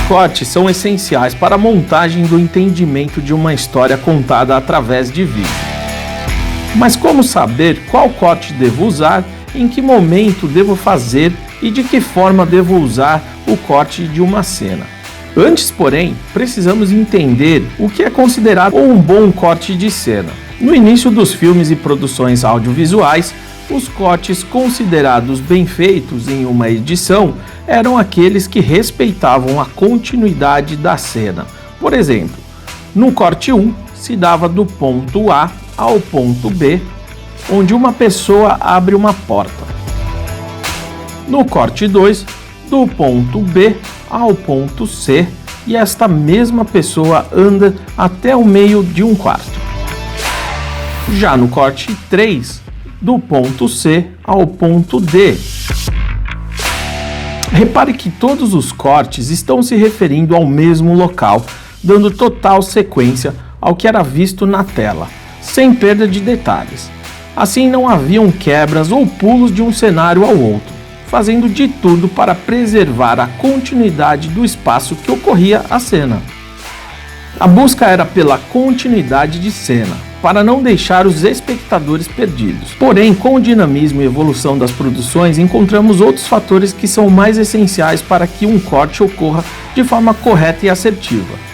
cortes são essenciais para a montagem do entendimento de uma história contada através de vídeo. Mas como saber qual corte devo usar, em que momento devo fazer e de que forma devo usar o corte de uma cena? Antes, porém, precisamos entender o que é considerado um bom corte de cena. No início dos filmes e produções audiovisuais, os cortes considerados bem feitos em uma edição eram aqueles que respeitavam a continuidade da cena. Por exemplo, no corte 1 se dava do ponto A ao ponto B, onde uma pessoa abre uma porta. No corte 2, do ponto B ao ponto C, e esta mesma pessoa anda até o meio de um quarto. Já no corte 3, do ponto C ao ponto D. Repare que todos os cortes estão se referindo ao mesmo local, dando total sequência ao que era visto na tela, sem perda de detalhes. Assim não haviam quebras ou pulos de um cenário ao outro, fazendo de tudo para preservar a continuidade do espaço que ocorria a cena. A busca era pela continuidade de cena, para não deixar os espectadores perdidos. Porém, com o dinamismo e evolução das produções, encontramos outros fatores que são mais essenciais para que um corte ocorra de forma correta e assertiva.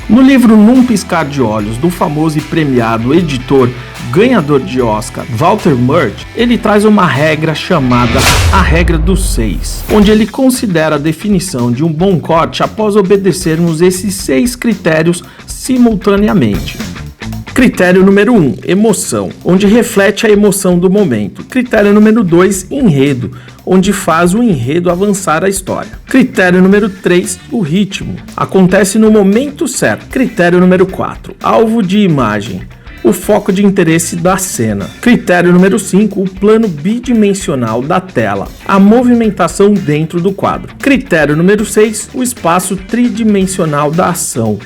No livro Num Piscar de Olhos, do famoso e premiado editor ganhador de Oscar Walter Murch, ele traz uma regra chamada a regra dos 6, onde ele considera a definição de um bom corte após obedecermos esses 6 critérios simultaneamente. Critério número 1, emoção, onde reflete a emoção do momento. Critério número 2, enredo, onde faz o enredo avançar a história. Critério número 3, o ritmo, acontece no momento certo. Critério número 4, alvo de imagem, o foco de interesse da cena. Critério número 5, o plano bidimensional da tela, a movimentação dentro do quadro. Critério número 6, o espaço tridimensional da ação,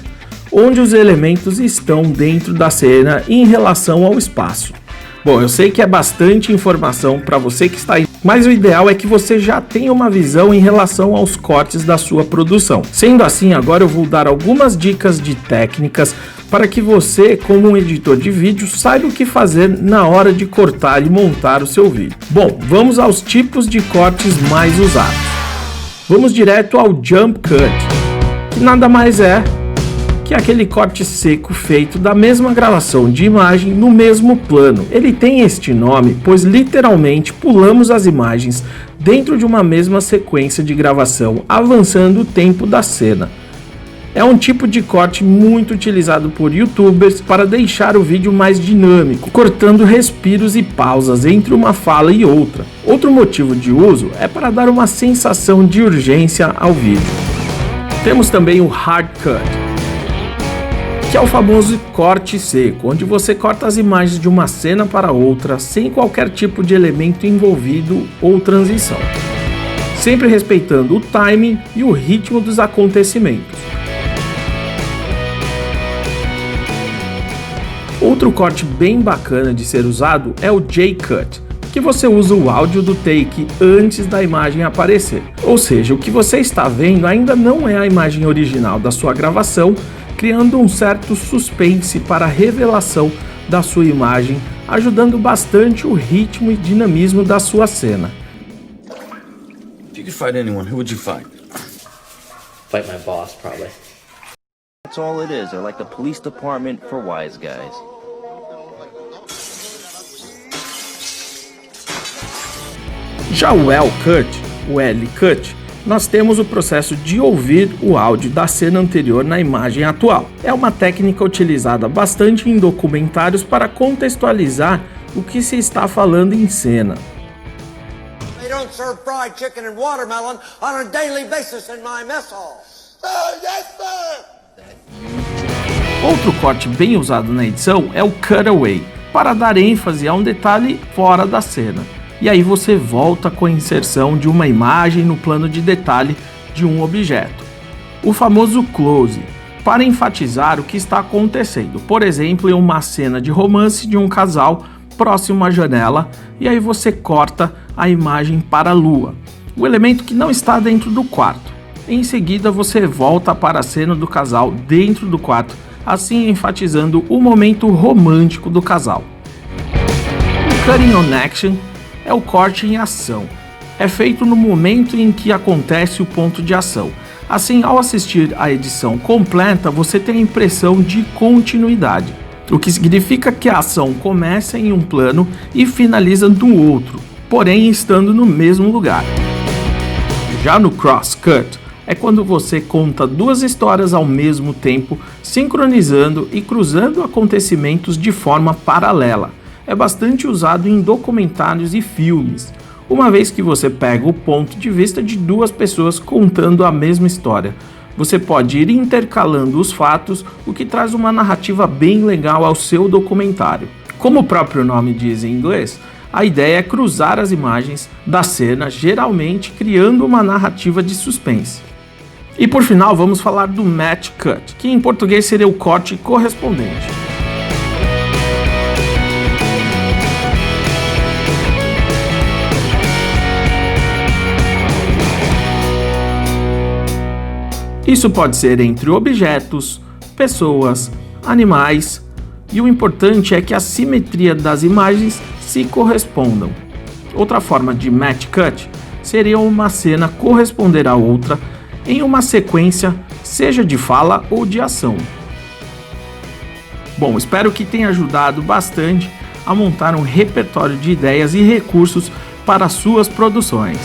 onde os elementos estão dentro da cena em relação ao espaço. Bom, eu sei que é bastante informação para você que está aí, mas o ideal é que você já tenha uma visão em relação aos cortes da sua produção. Sendo assim, agora eu vou dar algumas dicas de técnicas para que você, como um editor de vídeo, saiba o que fazer na hora de cortar e montar o seu vídeo. Bom, vamos aos tipos de cortes mais usados. Vamos direto ao Jump Cut, que nada mais é que aquele corte seco feito da mesma gravação de imagem no mesmo plano. Ele tem este nome pois literalmente pulamos as imagens dentro de uma mesma sequência de gravação, avançando o tempo da cena. É um tipo de corte muito utilizado por youtubers para deixar o vídeo mais dinâmico, cortando respiros e pausas entre uma fala e outra. Outro motivo de uso é para dar uma sensação de urgência ao vídeo. Temos também o Hard Cut, que é o famoso corte seco, onde você corta as imagens de uma cena para outra sem qualquer tipo de elemento envolvido ou transição, sempre respeitando o timing e o ritmo dos acontecimentos. Outro corte bem bacana de ser usado é o J-Cut, que você usa o áudio do take antes da imagem aparecer, ou seja, o que você está vendo ainda não é a imagem original da sua gravação, criando um certo suspense para a revelação da sua imagem, ajudando bastante o ritmo e dinamismo da sua cena. If you could fight anyone, who would you fight? Fight my boss, probably. That's all it is. They're like the police department for wise guys. Já o L-Cut, o L-Cut, nós temos o processo de ouvir o áudio da cena anterior na imagem atual. É uma técnica utilizada bastante em documentários para contextualizar o que se está falando em cena. They don't serve fried chicken and watermelon on a daily basis in my mess hall. Yes, sir! Outro corte bem usado na edição é o cutaway, para dar ênfase a um detalhe fora da cena. E aí você volta com a inserção de uma imagem no plano de detalhe de um objeto. O famoso close, para enfatizar o que está acontecendo. Por exemplo, em uma cena de romance de um casal próximo à janela, e aí você corta a imagem para a lua, o elemento que não está dentro do quarto. Em seguida, você volta para a cena do casal dentro do quarto, assim enfatizando o momento romântico do casal. O Cutting on Action é o corte em ação. É feito no momento em que acontece o ponto de ação. Assim, ao assistir a edição completa, você tem a impressão de continuidade, o que significa que a ação começa em um plano e finaliza no outro, porém estando no mesmo lugar. Já no cross-cut, é quando você conta duas histórias ao mesmo tempo, sincronizando e cruzando acontecimentos de forma paralela. É bastante usado em documentários e filmes, uma vez que você pega o ponto de vista de duas pessoas contando a mesma história. Você pode ir intercalando os fatos, o que traz uma narrativa bem legal ao seu documentário. Como o próprio nome diz em inglês, a ideia é cruzar as imagens da cena, geralmente criando uma narrativa de suspense. E por final, vamos falar do match cut, que em português seria o corte correspondente. Isso pode ser entre objetos, pessoas, animais, e o importante é que a simetria das imagens se correspondam. Outra forma de match cut seria uma cena corresponder a outra em uma sequência, seja de fala ou de ação. Bom, espero que tenha ajudado bastante a montar um repertório de ideias e recursos para suas produções.